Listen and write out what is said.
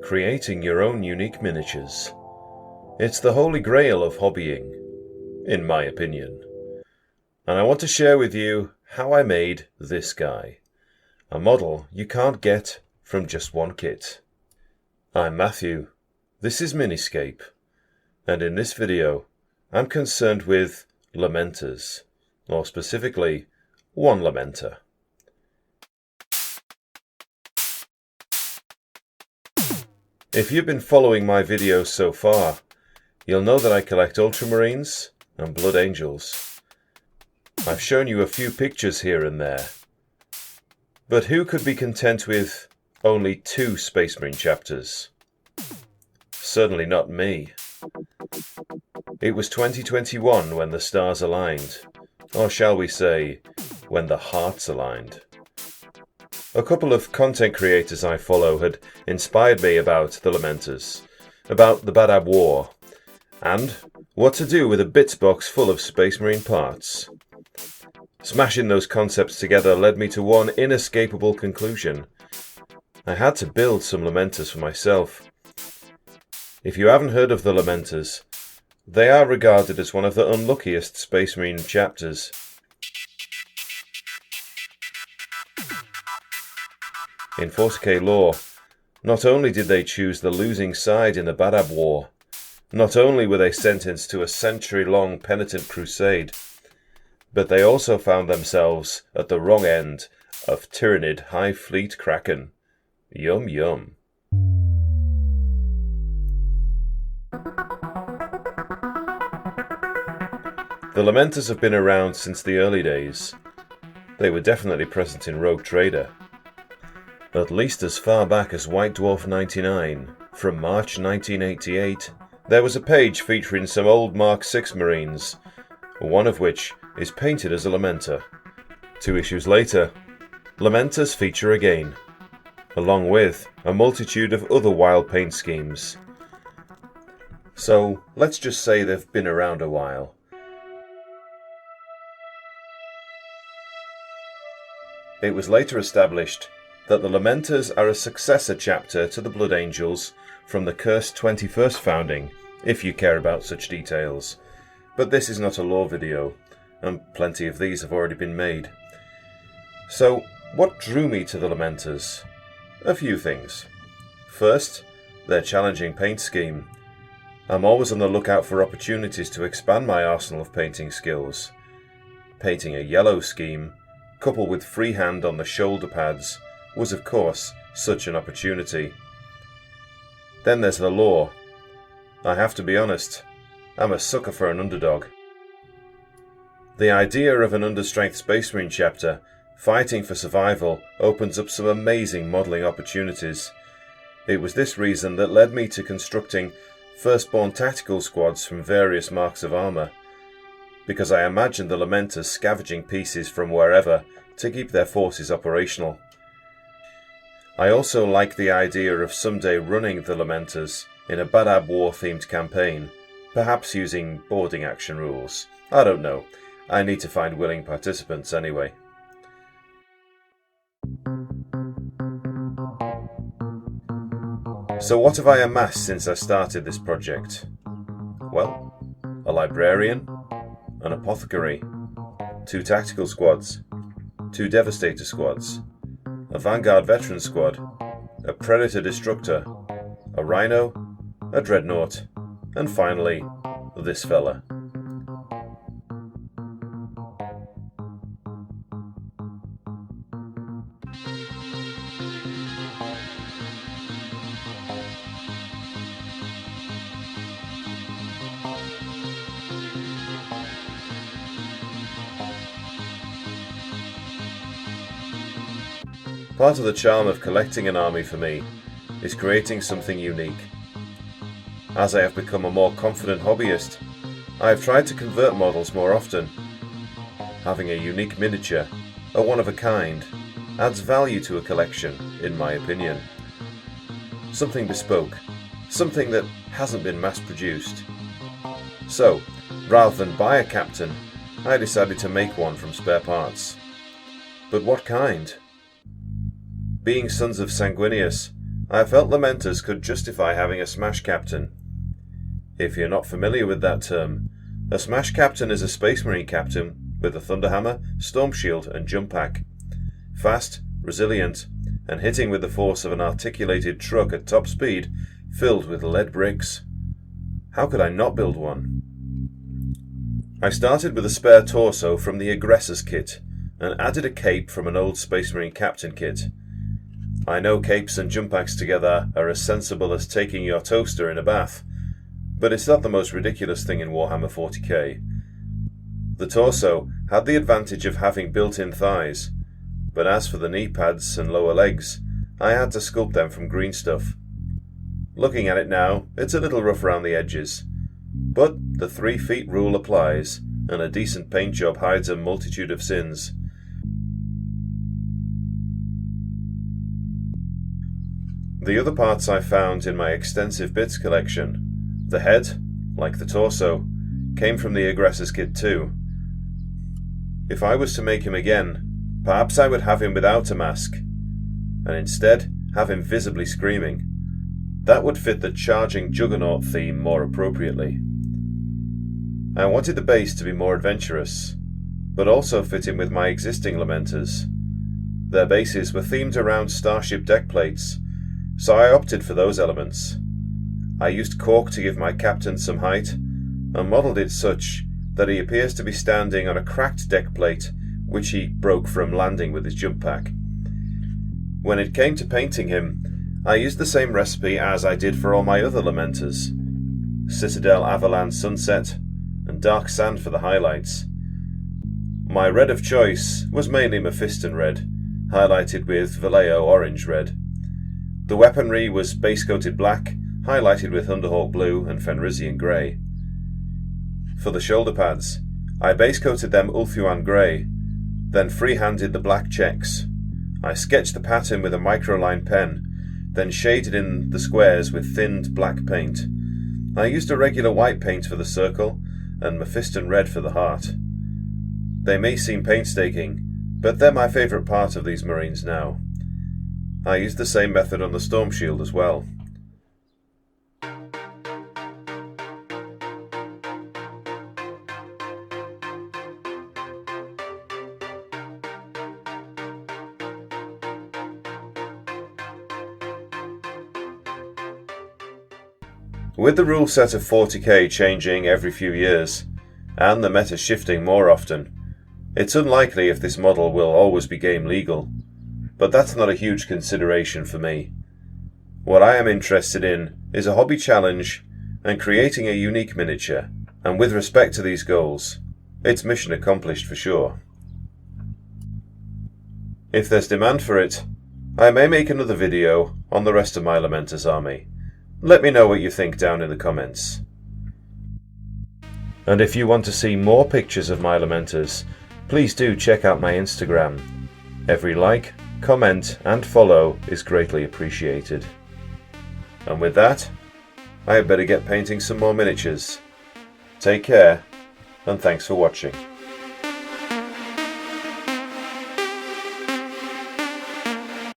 creating your own unique miniatures. It's the holy grail of hobbying, in my opinion. And I want to share with you how I made this guy, a model you can't get from just one kit. I'm Matthew, this is Miniscape, and in this video I'm concerned with Lamenters, or specifically one Lamenter. If you've been following my videos so far, you'll know that I collect Ultramarines and Blood Angels. I've shown you a few pictures here and there, but who could be content with only 2 Space Marine chapters? Certainly not me. It was 2021 when the stars aligned, or shall we say, when the hearts aligned. A couple of content creators I follow had inspired me about the Lamenters, about the Badab War, and what to do with a bits box full of Space Marine parts. Smashing those concepts together led me to one inescapable conclusion. I had to build some Lamenters for myself. If you haven't heard of the Lamenters, they are regarded as one of the unluckiest Space Marine chapters. In 40k lore, not only did they choose the losing side in the Badab War, not only were they sentenced to a century-long penitent crusade, but they also found themselves at the wrong end of Tyrannid High Fleet Kraken. Yum yum. The Lamenters have been around since the early days. They were definitely present in Rogue Trader. At least as far back as White Dwarf 99, from March 1988, there was a page featuring some old Mark VI Marines, one of which is painted as a Lamenter. 2 issues later, Lamenters feature again, along with a multitude of other wild paint schemes. So let's just say they've been around a while. It was later established that the Lamenters are a successor chapter to the Blood Angels from the cursed 21st founding, if you care about such details. But this is not a lore video, and plenty of these have already been made. So, what drew me to the Lamenters? A few things. First, their challenging paint scheme. I'm always on the lookout for opportunities to expand my arsenal of painting skills. Painting a yellow scheme, coupled with freehand on the shoulder pads, was of course such an opportunity. Then there's the lore. I have to be honest, I'm a sucker for an underdog. The idea of an understrength Space Marine chapter fighting for survival opens up some amazing modelling opportunities. It was this reason that led me to constructing firstborn tactical squads from various marks of armour, because I imagined the Lamenters scavenging pieces from wherever to keep their forces operational. I also like the idea of someday running the Lamenters in a Badab War themed campaign, perhaps using boarding action rules. I don't know, I need to find willing participants anyway. So what have I amassed since I started this project? Well, a librarian, an apothecary, 2 tactical squads, 2 devastator squads, a Vanguard veteran squad, a Predator destructor, a Rhino, a Dreadnought, and finally, this fella. Part of the charm of collecting an army for me is creating something unique. As I have become a more confident hobbyist, I have tried to convert models more often. Having a unique miniature, a one-of-a-kind, adds value to a collection, in my opinion. Something bespoke, something that hasn't been mass-produced. So, rather than buy a captain, I decided to make one from spare parts. But what kind? Being sons of Sanguinius, I felt Lamenters could justify having a Smash Captain. If you're not familiar with that term, a Smash Captain is a Space Marine captain with a Thunderhammer, Storm Shield and Jump Pack. Fast, resilient, and hitting with the force of an articulated truck at top speed filled with lead bricks. How could I not build one? I started with a spare torso from the Aggressor's kit and added a cape from an old Space Marine Captain kit. I know capes and jump packs together are as sensible as taking your toaster in a bath, but it's not the most ridiculous thing in Warhammer 40k. The torso had the advantage of having built-in thighs, but as for the knee pads and lower legs, I had to sculpt them from green stuff. Looking at it now, it's a little rough around the edges, but the 3 feet rule applies, and a decent paint job hides a multitude of sins. The other parts I found in my extensive bits collection. The head, like the torso, came from the Aggressor's kit too. If I was to make him again, perhaps I would have him without a mask, and instead have him visibly screaming. That would fit the charging Juggernaut theme more appropriately. I wanted the base to be more adventurous, but also fit in with my existing Lamenters. Their bases were themed around starship deck plates, so I opted for those elements. I used cork to give my captain some height, and modelled it such that he appears to be standing on a cracked deck plate which he broke from landing with his jump pack. When it came to painting him, I used the same recipe as I did for all my other Lamenters: Citadel Avalanche Sunset and Dark Sand for the highlights. My red of choice was mainly Mephiston red, highlighted with Vallejo orange red. The weaponry was base-coated black, highlighted with Underhawk blue and Fenrisian grey. For the shoulder pads, I base-coated them Ulthuan grey, then free-handed the black checks. I sketched the pattern with a microline pen, then shaded in the squares with thinned black paint. I used a regular white paint for the circle, and Mephiston red for the heart. They may seem painstaking, but they're my favourite part of these Marines now. I used the same method on the Storm Shield as well. With the rule set of 40k changing every few years, and the meta shifting more often, it's unlikely if this model will always be game legal, but that's not a huge consideration for me. What I am interested in is a hobby challenge and creating a unique miniature, and with respect to these goals, it's mission accomplished for sure. If there's demand for it, I may make another video on the rest of my Lamenters army. Let me know what you think down in the comments. And if you want to see more pictures of my Lamenters, please do check out my Instagram. Every like, comment and follow is greatly appreciated. And with that, I had better get painting some more miniatures. Take care, and thanks for watching.